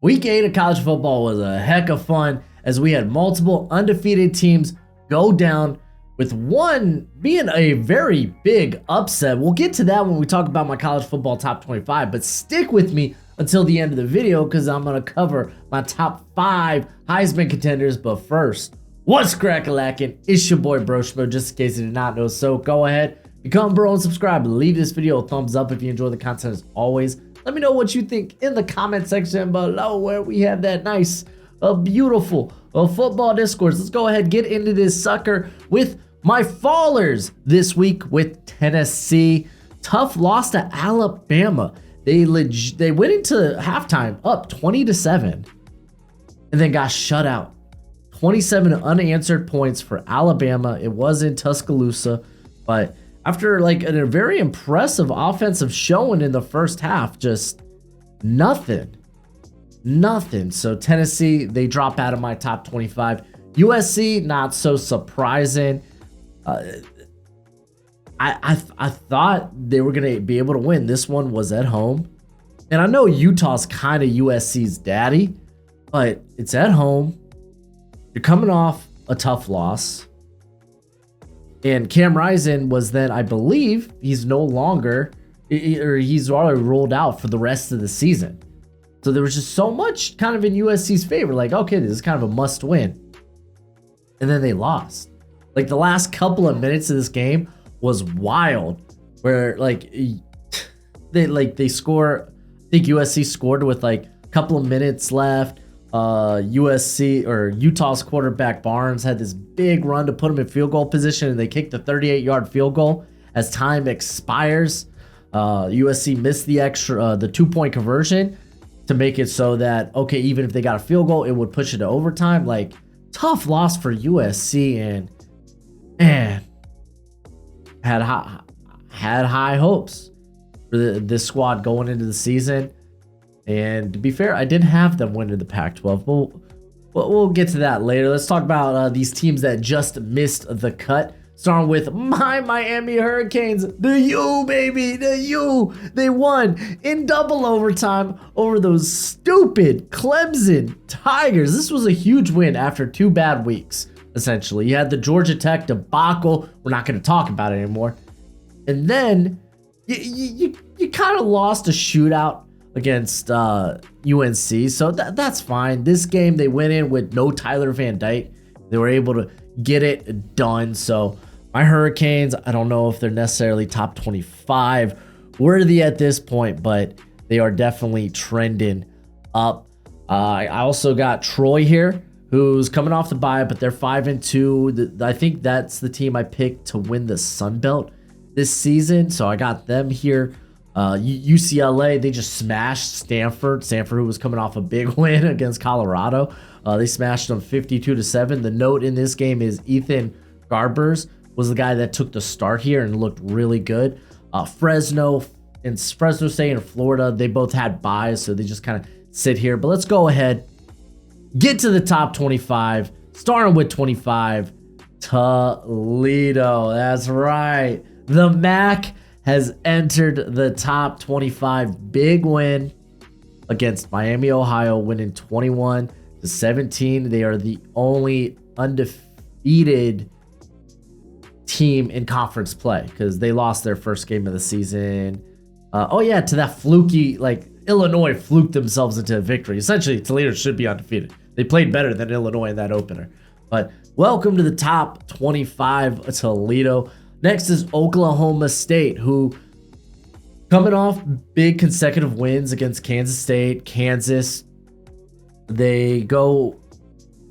Week 8 of college football was a heck of fun as we had multiple undefeated teams go down, with one being a very big upset. We'll get to that when we talk about my college football top 25, but stick with me until the end of the video because I'm going to cover my top 5 Heisman contenders. But first, what's crack-a-lackin'? It's your boy Broshmo, just in case you did not know. So go ahead, become bro and subscribe. Leave this video a thumbs up if you enjoy the content as always. Let me know what you think in the comment section below where we have that nice, beautiful football discourse. Let's go ahead, get into this sucker with my fallers this week with Tennessee. Tough loss to Alabama. They went into halftime up 20-7 and then got shut out. 27 unanswered points for Alabama. It was in Tuscaloosa, but after like a very impressive offensive showing in the first half, just nothing. So Tennessee, they drop out of my top 25. USC, not so surprising. I thought they were going to be able to win. This one was at home. And I know Utah's kind of USC's daddy, but it's at home. You're coming off a tough loss. And Cam Rising was then, I believe, he's no longer, or he's already rolled out for the rest of the season. So there was just so much kind of in USC's favor. Like, okay, this is kind of a must win. And then they lost. Like the last couple of minutes of this game was wild, where like they score. I think USC scored with like a couple of minutes left. USC or Utah's quarterback Barnes had this big run to put him in field goal position, and they kicked the 38-yard field goal as time expires. USC missed the 2-point conversion to make it so that, okay, even if they got a field goal, it would push it to overtime. Like, tough loss for USC, and man, had high hopes for this squad going into the season. And to be fair, I did have them winning the Pac-12. We'll get to that later. Let's talk about these teams that just missed the cut. Starting with my Miami Hurricanes. The U, baby, the U. They won in double overtime over those stupid Clemson Tigers. This was a huge win after 2 bad weeks, essentially. You had the Georgia Tech debacle. We're not going to talk about it anymore. And then you kind of lost a shootout against UNC, so that's fine. This game, they went in with no Tyler Van Dyke. They were able to get it done. So my Hurricanes, I don't know if they're necessarily top 25 worthy at this point, but they are definitely trending up. I also got Troy here, who's coming off the bye, but they're 5-2. I think that's the team I picked to win the Sun Belt this season, so I got them here. UCLA, they just smashed Stanford, who was coming off a big win against Colorado. They smashed them 52-7. The note in this game is Ethan Garbers was the guy that took the start here and looked really good. Fresno State and Florida, they both had byes, so they just kind of sit here. But let's go ahead, get to the top 25, starting with 25, Toledo. That's right. The MAC has entered the top 25. Big win against Miami, Ohio, winning 21-17. They are the only undefeated team in conference play because they lost their first game of the season. To that fluky, like Illinois fluked themselves into a victory. Essentially, Toledo should be undefeated. They played better than Illinois in that opener. But welcome to the top 25, Toledo. Next is Oklahoma State, who coming off big consecutive wins against Kansas State, Kansas. They go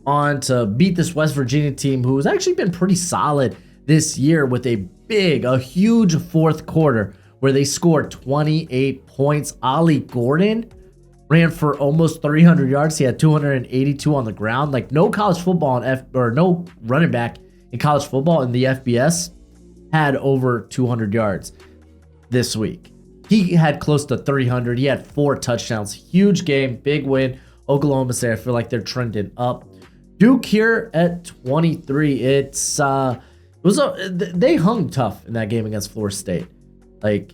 on to beat this West Virginia team who has actually been pretty solid this year with a huge fourth quarter where they scored 28 points. Ollie Gordon ran for almost 300 yards. He had 282 on the ground. Like no college football no running back in college football in the FBS had over 200 yards this week. He had close to 300. He had 4 touchdowns. Huge game, big win. Oklahoma State, I feel like they're trending up. Duke here at 23. They hung tough in that game against Florida State. Like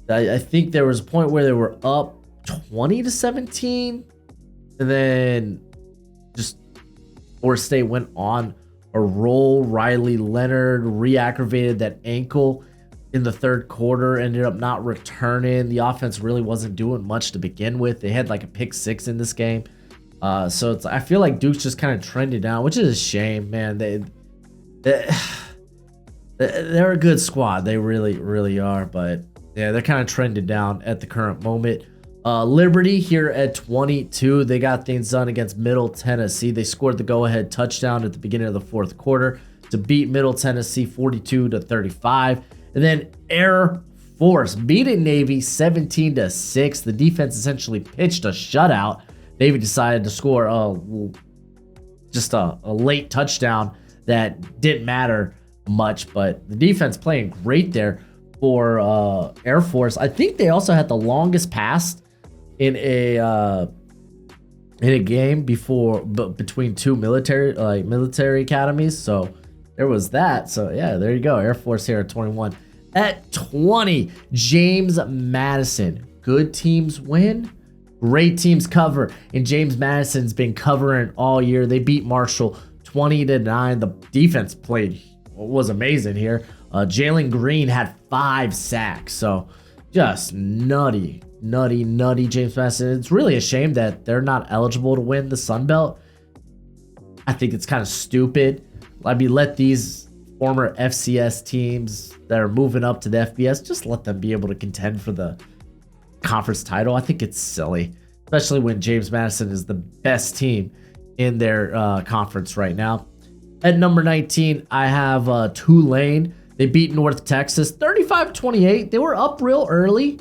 I think there was a point where they were up 20-17 And then just Florida State went on a roll. Riley Leonard re-aggravated that ankle in the third quarter, ended up not returning. The offense really wasn't doing much to begin with. They had like a pick 6 in this game. So I feel like Duke's just kind of trended down, which is a shame, man. They're a good squad. They really, really are. But yeah, they're kind of trending down at the current moment. Liberty here at 22. They got things done against Middle Tennessee. They scored the go-ahead touchdown at the beginning of the fourth quarter to beat Middle Tennessee 42-35. And then Air Force beating Navy 17-6. The defense essentially pitched a shutout. Navy decided to score just a late touchdown that didn't matter much, but the defense playing great there for Air Force. I think they also had the longest pass in a game between two military academies. So there was that. So yeah, there you go. Air Force here at 21. At 20, James Madison. Good teams win, great teams cover, and James Madison's been covering all year. They beat Marshall 20-9. The defense was amazing here. Jalen Green had 5 sacks. So just nutty James Madison. It's really a shame that they're not eligible to win the Sun Belt. I think it's kind of stupid. I mean, let these former FCS teams that are moving up to the FBS, just let them be able to contend for the conference title. I think it's silly, especially when James Madison is the best team in their conference right now. At number 19, I have Tulane. They beat North Texas 35-28. They were up real early,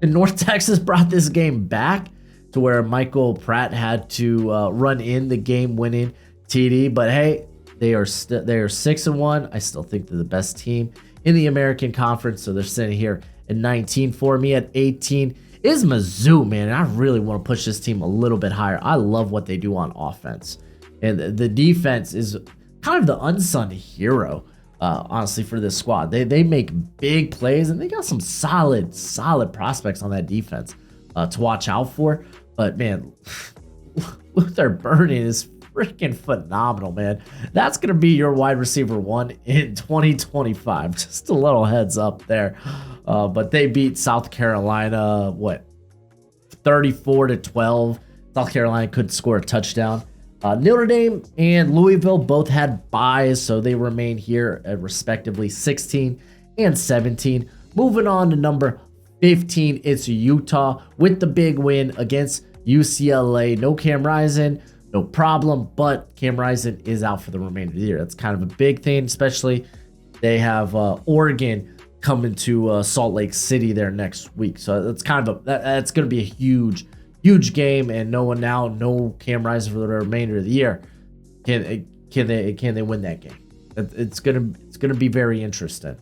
and North Texas brought this game back to where Michael Pratt had to run in the game-winning TD. But hey, they are 6-1. I still think they're the best team in the American Conference, so they're sitting here at 19 for me. At 18 is Mizzou, man. And I really want to push this team a little bit higher. I love what they do on offense, and the defense is kind of the unsung hero, honestly, for this squad. They make big plays, and they got some solid prospects on that defense to watch out for. But man, Luther Burden is freaking phenomenal, man. That's gonna be your wide receiver 1 in 2025. Just a little heads up there. But they beat South Carolina 34-12. South Carolina could score a touchdown. Notre Dame and Louisville both had byes, so they remain here at respectively 16 and 17. Moving on to number 15, it's Utah with the big win against UCLA. No Cam Rising, no problem, but Cam Rising is out for the remainder of the year. That's kind of a big thing, especially they have Oregon coming to Salt Lake City there next week. So that's kind of that's going to be a huge game, and no Cam Rising for the remainder of the year. Can they win that game? It's gonna be very interesting.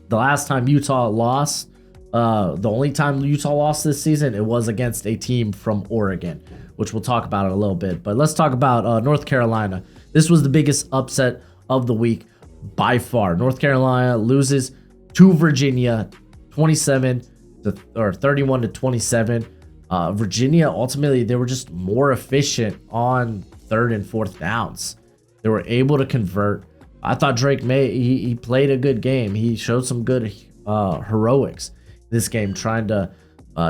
The last time Utah lost, the only time Utah lost this season, it was against a team from Oregon, which we'll talk about in a little bit. But let's talk about North Carolina. This was the biggest upset of the week by far. North Carolina loses to Virginia 31-27. Virginia, ultimately, they were just more efficient on third and fourth downs. They were able to convert. I thought Drake May, he played a good game. He showed some good heroics this game, trying to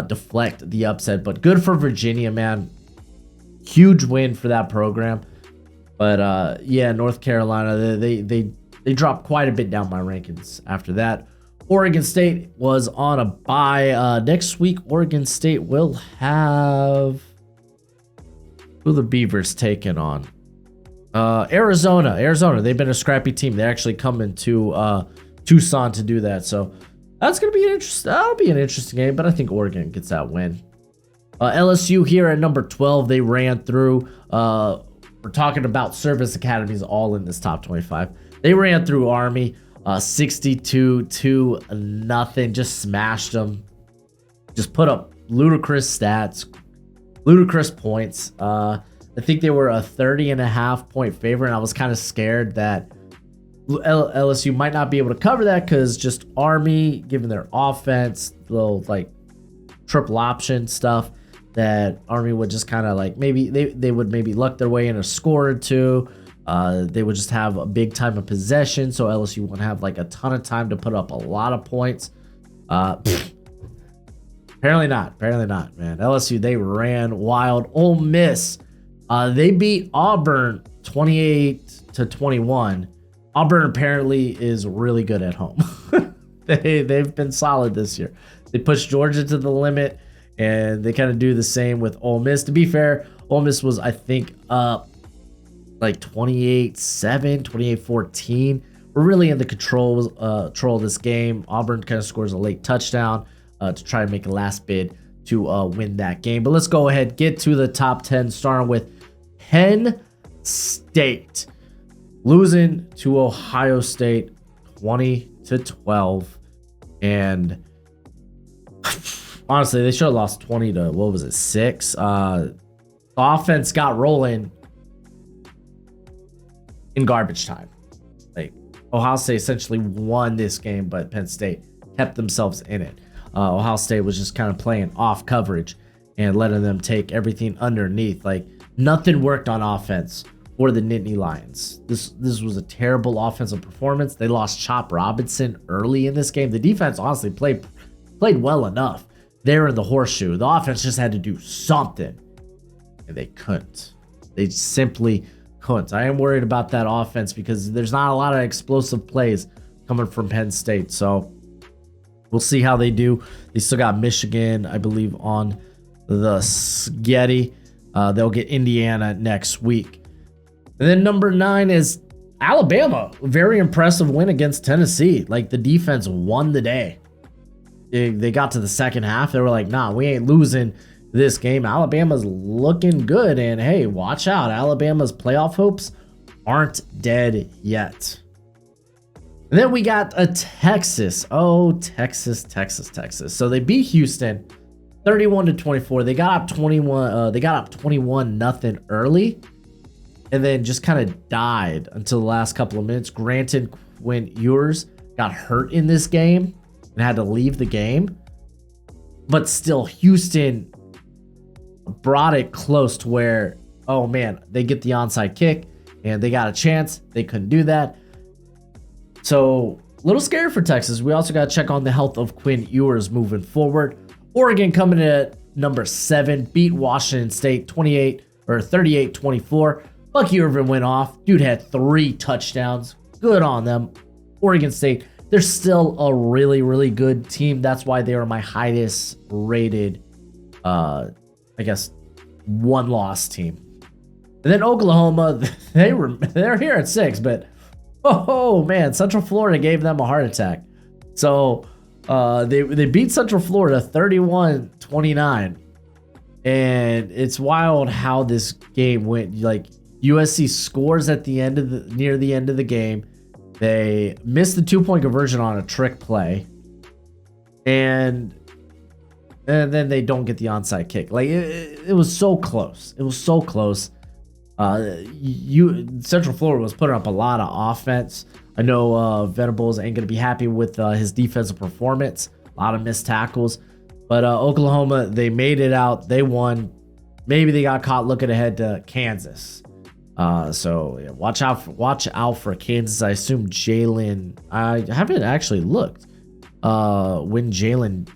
deflect the upset. But good for Virginia, man. Huge win for that program. But yeah, North Carolina, they dropped quite a bit down my rankings after that. Oregon State was on a bye. Next week, Oregon State will have who the Beavers taking on? Arizona. They've been a scrappy team. They're actually coming to Tucson to do that. So that's gonna be that'll be an interesting game. But I think Oregon gets that win. LSU here at number 12. They ran through. We're talking about service academies all in this top 25. They ran through Army. 62-0, just smashed them. Just put up ludicrous stats, ludicrous points. I think they were a 30.5 point favorite, and I was kind of scared that LSU might not be able to cover that because just Army, given their offense, little like triple option stuff, that Army would just kind of like maybe they would maybe luck their way in a score or two. They would just have a big time of possession, so LSU wouldn't have like a ton of time to put up a lot of points. Apparently not, man. LSU, they ran wild. Ole Miss, they beat Auburn 28-21. Auburn apparently is really good at home. They've been solid this year. They pushed Georgia to the limit, and they kind of do the same with Ole Miss. To be fair, Ole Miss was, I think, up like 28-7, 28-14. We're really in the control of this game. Auburn kind of scores a late touchdown to try and make a last bid to win that game. But let's go ahead, get to the top 10, starting with Penn State losing to Ohio State 20-12. And honestly, they should have lost 20 to, what was it, 6. The offense got rolling in garbage time. Like, Ohio State essentially won this game, but Penn State kept themselves in it. Ohio State was just kind of playing off coverage and letting them take everything underneath. Like, nothing worked on offense for the Nittany Lions. This was a terrible offensive performance. They lost Chop Robinson early in this game. The defense honestly played well enough. They're in the horseshoe. The offense just had to do something, and they couldn't. They simply couldn't. I am worried about that offense because there's not a lot of explosive plays coming from Penn State. So we'll see how they do. They still got Michigan, I believe, on the Sketty. They'll get Indiana next week. And then number 9 is Alabama. Very impressive win against Tennessee. Like, the defense won the day. They got to the second half. They were like, nah, we ain't losing this game. Alabama's looking good. And hey, watch out. Alabama's playoff hopes aren't dead yet. And then we got a Texas. Oh, Texas. So they beat Houston 31-24. They got up 21-0 early, and then just kind of died until the last couple of minutes. Granted, Quinn Ewers got hurt in this game and had to leave the game, but still, Houston brought it close to where, oh man, they get the onside kick and they got a chance. They couldn't do that. So, a little scary for Texas. We also got to check on the health of Quinn Ewers moving forward. Oregon coming in at number 7, beat Washington State 38-24. Bucky Irvin went off. Dude had 3 touchdowns. Good on them. Oregon State, they're still a really, really good team. That's why they are my highest rated, I guess, one-loss team. And then Oklahoma, they're here at 6, but oh man, Central Florida gave them a heart attack. So they beat Central Florida 31-29, and it's wild how this game went. Like, USC scores at the end of near the end of the game. They missed the 2-point conversion on a trick play, and then they don't get the onside kick. Like, it was so close. It was so close. Central Florida was putting up a lot of offense. I know Venables ain't gonna be happy with his defensive performance. A lot of missed tackles, but Oklahoma, they made it out. They won. Maybe they got caught looking ahead to Kansas. So yeah, watch out for Kansas. I assume Jalen. I haven't actually looked when Jalen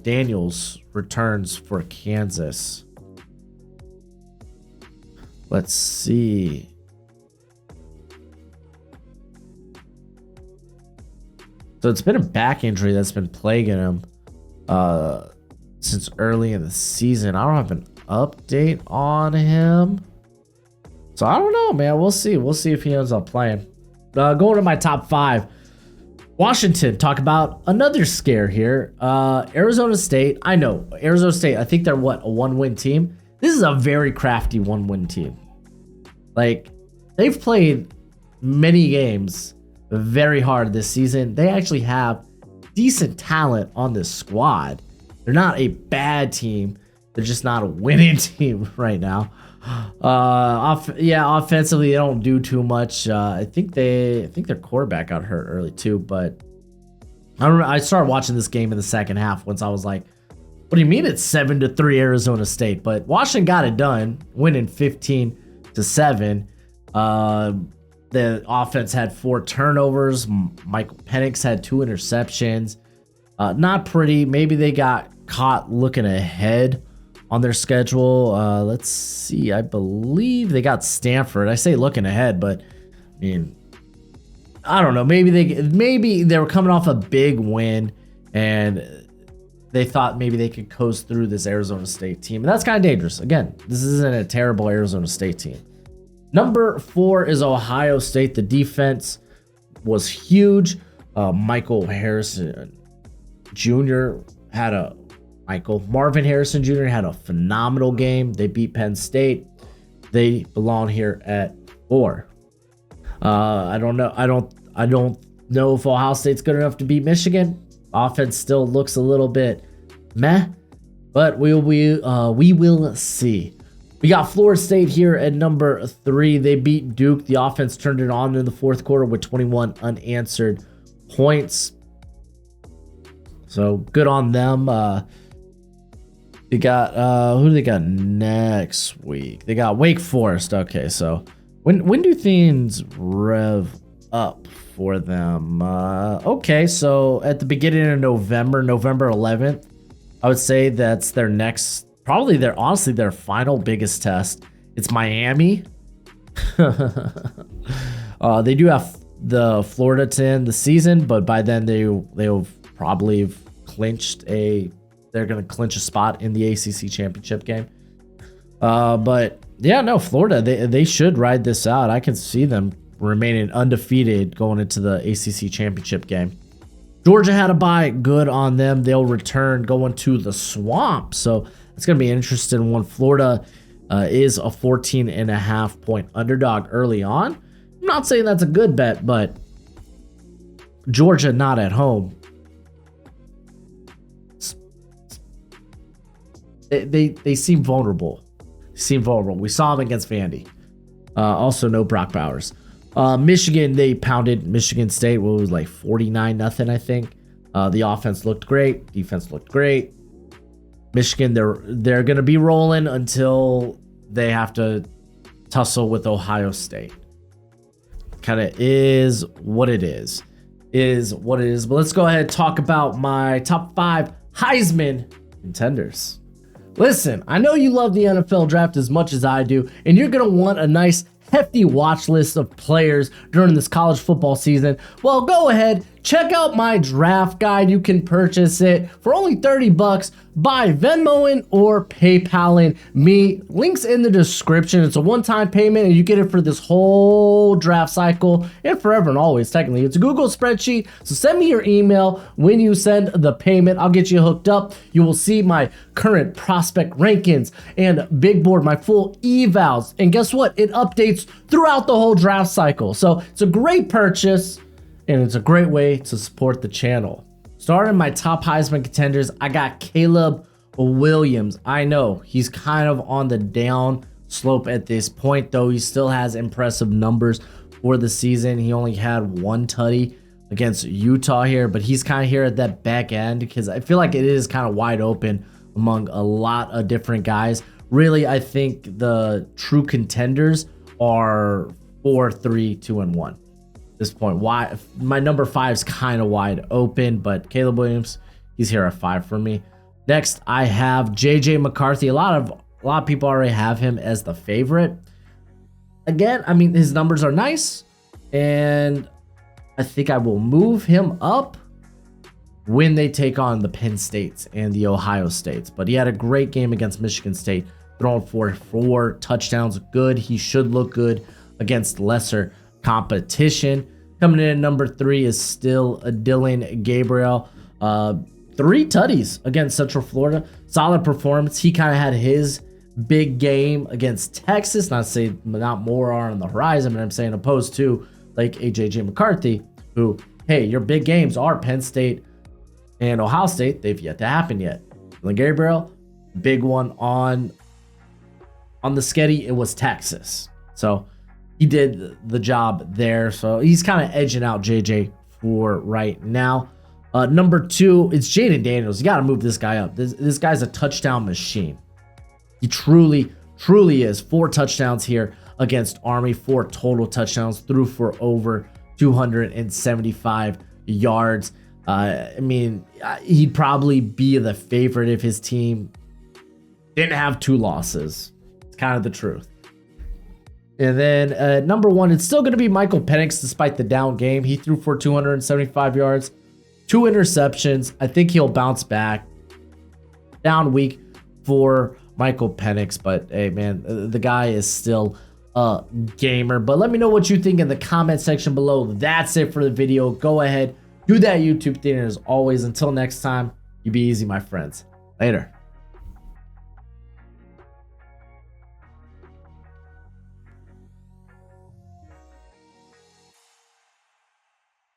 Daniels returns for Kansas. Let's see. So it's been a back injury that's been plaguing him since early in the season. I don't have an update on him, so I don't know, man. We'll see. We'll see if he ends up playing. Going to my top 5. Washington, talk about another scare here. Arizona State. I know Arizona State. I think they're a 1-win team. This is a very crafty 1-win team. Like, they've played many games very hard this season. They actually have decent talent on this squad. They're not a bad team. They're just not a winning team right now. Offensively, they don't do too much. I think their quarterback got hurt early too, but I started watching this game in the second half once I was like, What do you mean it's 7-3 Arizona State? But Washington got it done, winning 15-7. The offense had 4 turnovers. Michael Penix had 2 interceptions. Not pretty. Maybe they got caught looking ahead on their schedule. Let's see. I believe they got Stanford. I say looking ahead, but I mean, I don't know. Maybe they were coming off a big win and they thought maybe they could coast through this Arizona State team. And that's kind of dangerous. Again, this isn't a terrible Arizona State team. Number 4 is Ohio State. The defense was huge. Marvin Harrison Jr. had a phenomenal game. They beat Penn State. They belong here at 4. I don't know if Ohio State's good enough to beat Michigan. Offense still looks a little bit meh, but we will see. We got Florida State here at number 3. They beat Duke. The offense turned it on in the fourth quarter with 21 unanswered points. So good on them. They got who do they got next week? They got Wake Forest. Okay, so when do things rev up for them? Okay, so at the beginning of November 11th, I would say that's their next, probably their final biggest test. It's Miami. They do have the Florida to end the season, but by then they'll probably have they're going to clinch a spot in the ACC championship game. But yeah, no, Florida, they should ride this out. I can see them remaining undefeated going into the ACC championship game. Georgia had a bye. Good on them. They'll return going to the Swamp. So it's going to be an interesting one. Florida is a 14.5 point underdog early on. I'm not saying that's a good bet, but Georgia not at home. They seem vulnerable. We saw them against Vandy. Also, no Brock Bowers. Michigan, they pounded Michigan State. What was like 49-0, I think. The offense looked great. Defense looked great. Michigan, they're going to be rolling until they have to tussle with Ohio State. Kind of is what it is. But let's go ahead and talk about my top 5 Heisman contenders. Listen, I know you love the NFL draft as much as I do, and you're going to want a nice hefty watch list of players during this college football season. Well, go ahead, check out my draft guide. You can purchase it for only $30 by Venmoing or PayPaling me. Links in the description. It's a one-time payment and you get it for this whole draft cycle and forever and always. Technically, it's a Google spreadsheet. So send me your email when you send the payment. I'll get you hooked up. You will see my current prospect rankings and big board, my full evals. And guess what? It updates throughout the whole draft cycle. So it's a great purchase. And it's a great way to support the channel. Starting my top Heisman contenders, I got Caleb Williams. I know he's kind of on the down slope at this point, though he still has impressive numbers for the season. He only had 1 tutty against Utah here, but he's kind of here at that back end because I feel like it is kind of wide open among a lot of different guys. Really, I think the true contenders are 4, 3, 2, and 1. This point, why my number 5 is kind of wide open, but Caleb Williams, he's here at 5 for me. Next, I have JJ McCarthy. A lot of people already have him as the favorite. Again, I mean, his numbers are nice, and I think I will move him up when they take on the Penn States and the Ohio States. But he had a great game against Michigan State, throwing for 4 touchdowns. Good. He should look good against lesser competition. Coming in at number 3 is still Dylan Gabriel. 3 tutties against Central Florida. Solid performance. He kind of had his big game against Texas. Not to say not more are on the horizon, but I'm saying opposed to like JJ McCarthy, who, hey, your big games are Penn State and Ohio State. They've yet to happen yet. Dylan Gabriel, big one on the sketty, it was Texas. So he did the job there. So he's kind of edging out JJ for right now. Number 2, it's Jaden Daniels. You got to move this guy up. This guy's a touchdown machine. He truly is. 4 touchdowns here against Army. 4 total touchdowns. Threw for over 275 yards. I mean, he'd probably be the favorite if his team didn't have 2 losses. It's kind of the truth. And then number 1, it's still going to be Michael Penix despite the down game. He threw for 275 yards. 2 interceptions. I think he'll bounce back. Down week for Michael Penix, but hey, man, the guy is still a gamer. But let me know what you think in the comment section below. That's it for the video. Go ahead, do that YouTube thing. And as always, until next time, you be easy, my friends. Later.